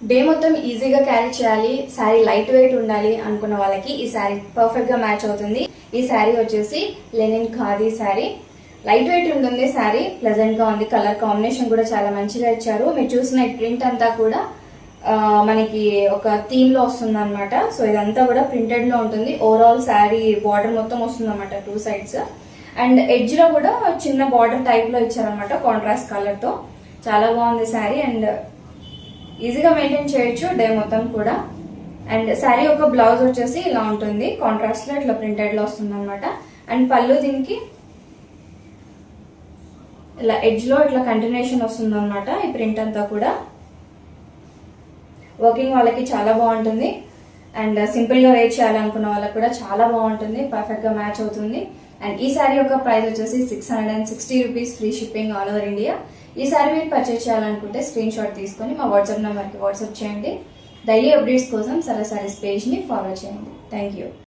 Day మొత్తం ఈజీగా carry చేయాలి, శారీ లైట్ వెయిట్ ఉండాలి అనుకున్న వాళ్ళకి ఈ శారీ పర్ఫెక్ట్ గా మ్యాచ్ అవుతుంది. ఈ శారీ వచ్చేసి linen khadi sari. Light weight ఉంటుంది శారీ, ప్లెజెంట్ గా ఉంది. కలర్ కాంబినేషన్ కూడా చాలా మంచిగా ఇచ్చారు. మీరు చూసిన ప్రింట్ అంతా కూడా మనకి ఒక థీమ్ లో వస్తుంది అనమాట. సో ఇదంతా కూడా ప్రింటెడ్ లో ఉంటుంది. ఓవరాల్ శారీ బార్డర్ మొత్తం వస్తుంది అనమాట, 2 sides. అండ్ ఎడ్జ్ లో కూడా చిన్న బార్డర్ టైప్ లో ఇచ్చారనమాట, కాంట్రాస్ట్ కలర్ తో. చాలా బాగుంది శారీ అండ్ ఈజీగా మెయింటైన్ చేయొచ్చు డే మొత్తం కూడా. అండ్ శారీ ఒక బ్లౌజ్ వచ్చేసి ఇలా ఉంటుంది, కాంట్రాస్ట్ లో ఇట్లా ప్రింటెడ్ లో వస్తుంది అనమాట. అండ్ పళ్ళు దీనికి ఇలా ఎడ్జ్ లో ఇట్లా కంటిన్యూషన్ వస్తుంది అనమాట. ఈ ప్రింట్ అంతా కూడా వర్కింగ్ వాళ్ళకి చాలా బాగుంటుంది. అండ్ సింపుల్ గా వేర్ చేయాలనుకున్న వాళ్ళకి కూడా చాలా బాగుంటుంది, పర్ఫెక్ట్ గా మ్యాచ్ అవుతుంది. అండ్ ఈ శారీ యొక్క ప్రైస్ వచ్చేసి 660 rupees, free shipping all over India. ఈ శారీ మీరు పర్చేస్ చేయాలనుకుంటే స్క్రీన్ షాట్ తీసుకొని మా వాట్సాప్ నెంబర్కి వాట్సాప్ చేయండి. డైలీ అప్డేట్స్ కోసం సరళ శారీస్ పేజ్ ని ఫాలో చేయండి. Thank you.